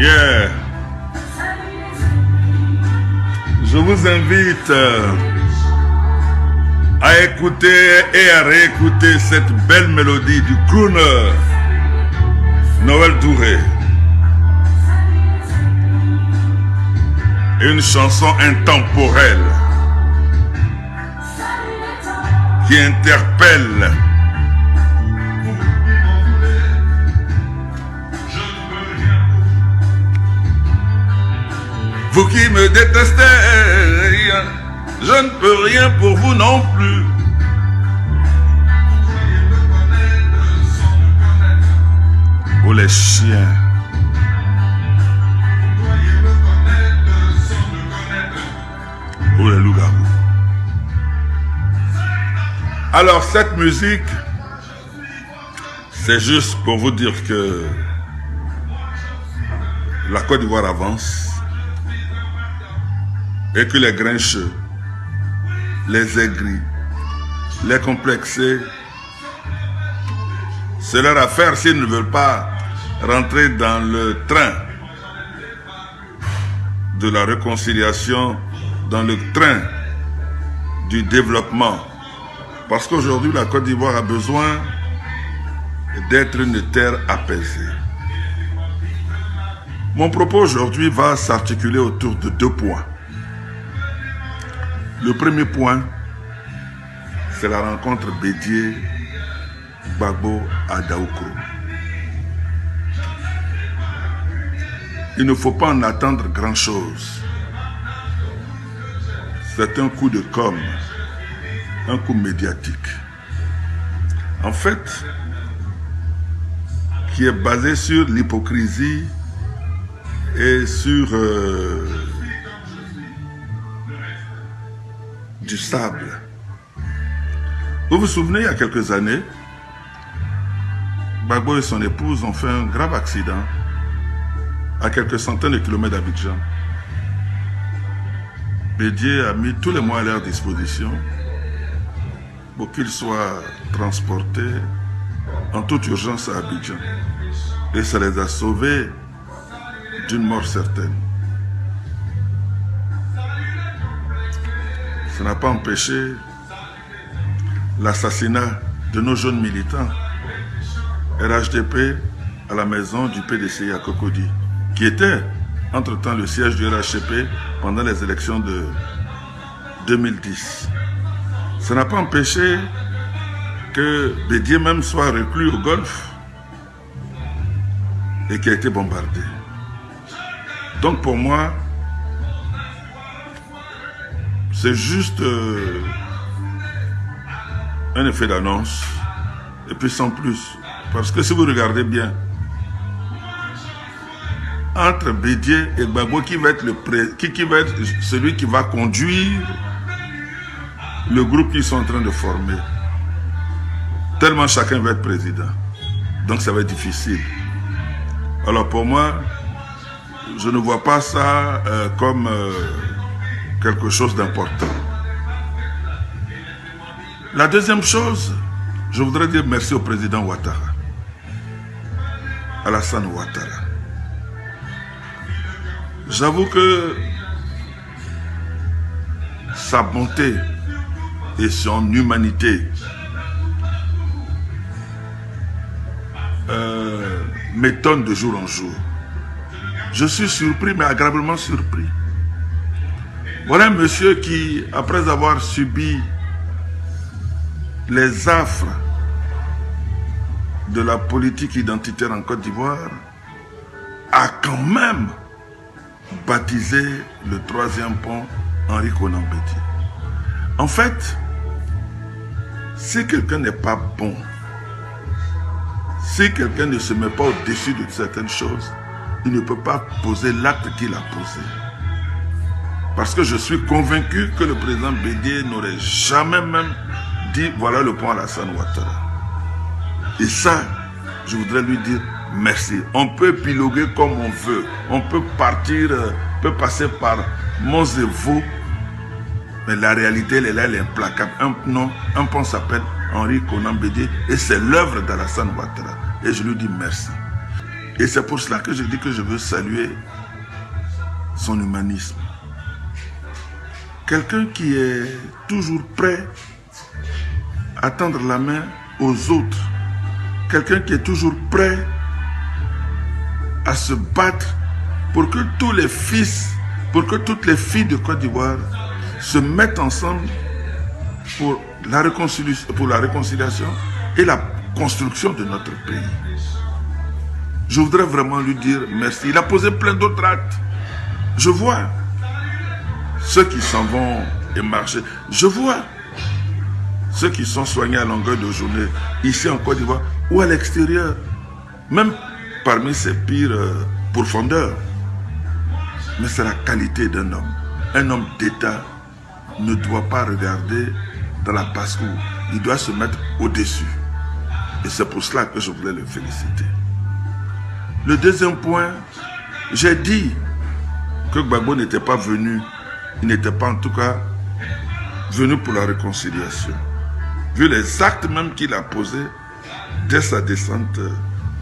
Yeah. Je vous invite à écouter et à réécouter cette belle mélodie du crooner Noël Douré. Une chanson intemporelle qui interpelle. Vous qui me détestez, je ne peux rien pour vous non plus. Pour les chiens. Pour les loups-garous. Alors cette musique, c'est juste pour vous dire que la Côte d'Ivoire avance. Et que les grincheux, les aigris, les complexés, c'est leur affaire s'ils ne veulent pas rentrer dans le train de la réconciliation, dans le train du développement. Parce qu'aujourd'hui, la Côte d'Ivoire a besoin d'être une terre apaisée. Mon propos aujourd'hui va s'articuler autour de 2 points. Le premier point, c'est la rencontre Bédié-Gbagbo à Daoukro. Il ne faut pas en attendre grand-chose. C'est un coup de com', un coup médiatique. En fait, qui est basé sur l'hypocrisie et sur du sable. Vous vous souvenez, il y a quelques années, Gbagbo et son épouse ont fait un grave accident à quelques centaines de kilomètres d'Abidjan. Bédié a mis tous les moyens à leur disposition pour qu'ils soient transportés en toute urgence à Abidjan. Et ça les a sauvés d'une mort certaine. Ça n'a pas empêché l'assassinat de nos jeunes militants RHDP à la maison du PDCI à Cocody, qui était entre-temps le siège du RHDP pendant les élections de 2010. Ça n'a pas empêché que Bédié même soit reclus au Golfe et qui a été bombardé. Donc pour moi, c'est juste un effet d'annonce et puis sans plus. Parce que si vous regardez bien, entre Bédié et Gbagbo, qui va être celui qui va conduire le groupe qu'ils sont en train de former? Tellement chacun va être président. Donc ça va être difficile. Alors pour moi, je ne vois pas ça comme quelque chose d'important. La deuxième chose, je voudrais dire merci au président Ouattara, Alassane Ouattara. J'avoue que sa bonté et son humanité m'étonnent de jour en jour. Je suis surpris, mais agréablement surpris. Voilà un monsieur qui, après avoir subi les affres de la politique identitaire en Côte d'Ivoire, a quand même baptisé le 3e pont Henri Konan Bédié. En fait, si quelqu'un n'est pas bon, si quelqu'un ne se met pas au-dessus de certaines choses, il ne peut pas poser l'acte qu'il a posé. Parce que je suis convaincu que le président Bédié n'aurait jamais même dit voilà le pont Alassane Ouattara. Et ça, je voudrais lui dire merci. On peut épiloguer comme on veut. On peut partir, peut passer par Monts-et-Vaux. Mais la réalité, elle est là, elle est implacable. Un pont s'appelle Henri Konan Bédié et c'est l'œuvre d'Alassane Ouattara. Et je lui dis merci. Et c'est pour cela que je dis que je veux saluer son humanisme. Quelqu'un qui est toujours prêt à tendre la main aux autres. Quelqu'un qui est toujours prêt à se battre pour que tous les fils, pour que toutes les filles de Côte d'Ivoire se mettent ensemble pour la réconciliation et la construction de notre pays. Je voudrais vraiment lui dire merci. Il a posé plein d'autres actes. Je vois ceux qui s'en vont et marcher. Je vois ceux qui sont soignés à longueur de journée, ici en Côte d'Ivoire ou à l'extérieur, même parmi ses pires profondeurs. Mais c'est la qualité d'un homme. Un homme d'État ne doit pas regarder dans la basse-cour. Il doit se mettre au-dessus. Et c'est pour cela que je voulais le féliciter. Le deuxième point, j'ai dit que Gbagbo n'était pas venu, il n'était pas en tout cas venu pour la réconciliation. Vu les actes même qu'il a posés dès sa descente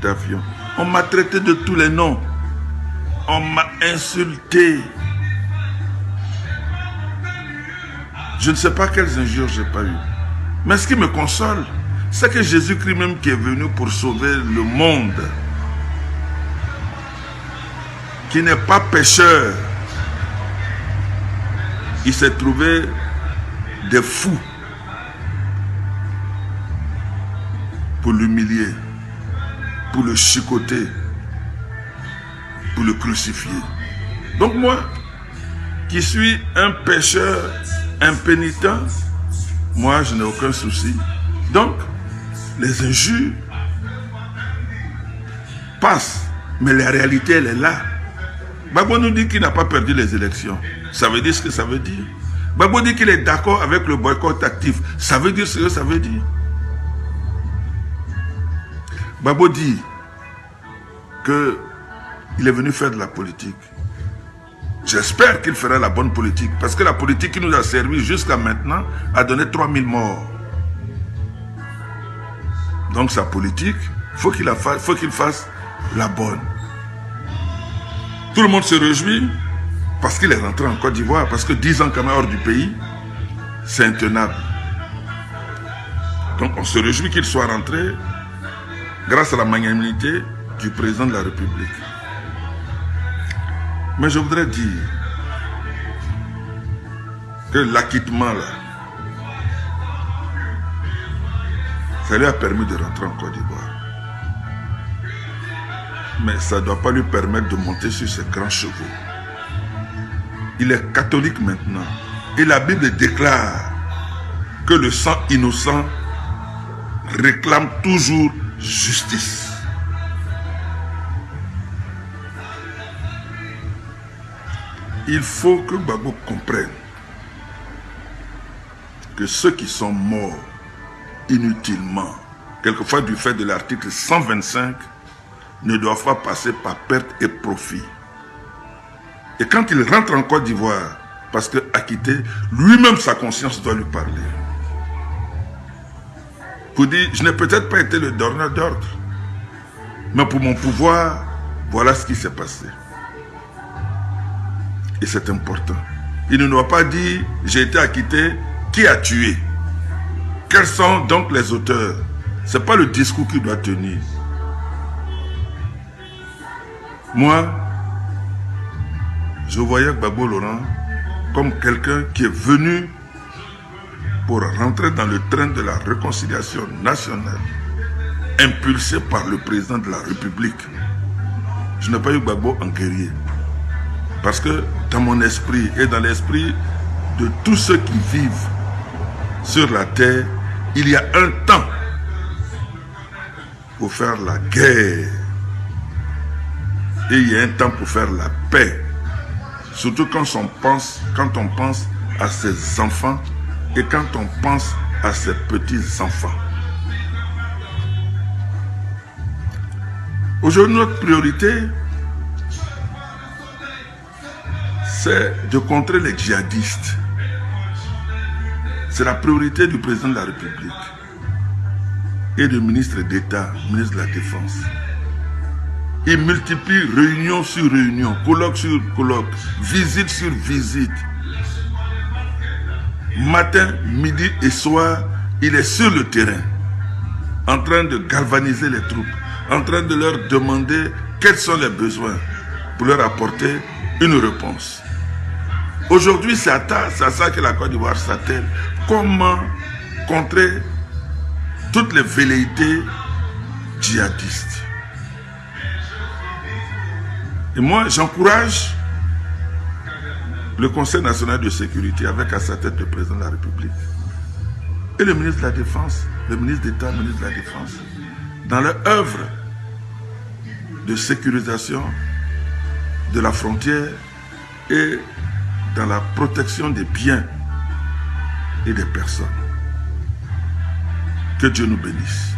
d'avion. On m'a traité de tous les noms. On m'a insulté. Je ne sais pas quelles injures j'ai pas eues. Mais ce qui me console, c'est que Jésus-Christ même qui est venu pour sauver le monde, qui n'est pas pécheur, il s'est trouvé des fous pour l'humilier, pour le chicoter, pour le crucifier. Donc moi, qui suis un pécheur impénitent, moi je n'ai aucun souci. Donc, les injures passent, mais la réalité elle est là. Gbagbo nous dit qu'il n'a pas perdu les élections. Ça veut dire ce que ça veut dire. Gbagbo dit qu'il est d'accord avec le boycott actif. Ça veut dire ce que ça veut dire. Gbagbo dit qu'il est venu faire de la politique. J'espère qu'il fera la bonne politique. Parce que la politique qui nous a servi jusqu'à maintenant a donné 3000 morts. Donc sa politique, faut qu'il fasse la bonne. Tout le monde se réjouit parce qu'il est rentré en Côte d'Ivoire. Parce que 10 ans quand même hors du pays, c'est intenable. Donc on se réjouit qu'il soit rentré grâce à la magnanimité du président de la République. Mais je voudrais dire que l'acquittement là, ça lui a permis de rentrer en Côte d'Ivoire. Mais ça ne doit pas lui permettre de monter sur ses grands chevaux. Il est catholique maintenant. Et la Bible déclare que le sang innocent réclame toujours justice. Il faut que Gbagbo comprenne que ceux qui sont morts inutilement, quelquefois du fait de l'article 125, ne doivent pas passer par perte et profit. Et quand il rentre en Côte d'Ivoire, parce que acquitté, lui-même sa conscience doit lui parler. Pour dire, je n'ai peut-être pas été le donneur d'ordre, mais pour mon pouvoir, voilà ce qui s'est passé. Et c'est important. Il ne doit pas dire, j'ai été acquitté, qui a tué? Quels sont donc les auteurs? Ce n'est pas le discours qu'il doit tenir. Moi, je voyais Gbagbo Laurent comme quelqu'un qui est venu pour rentrer dans le train de la réconciliation nationale, impulsé par le président de la République. Je n'ai pas eu Gbagbo en guerrier. Parce que dans mon esprit et dans l'esprit de tous ceux qui vivent sur la terre, il y a un temps pour faire la guerre. Et il y a un temps pour faire la paix. Surtout quand on pense à ses enfants et quand on pense à ses petits-enfants. Aujourd'hui, notre priorité, c'est de contrer les djihadistes. C'est la priorité du président de la République et du ministre d'État, ministre de la Défense. Il multiplie réunion sur réunion, colloque sur colloque, visite sur visite. Matin, midi et soir, il est sur le terrain, en train de galvaniser les troupes, en train de leur demander quels sont les besoins pour leur apporter une réponse. Aujourd'hui, c'est à ça que la Côte d'Ivoire s'attelle. Comment contrer toutes les velléités djihadistes. Et moi, j'encourage le Conseil national de sécurité avec à sa tête le président de la République et le ministre de la Défense, le ministre d'État, le ministre de la Défense, dans leur œuvre de sécurisation de la frontière et dans la protection des biens et des personnes. Que Dieu nous bénisse.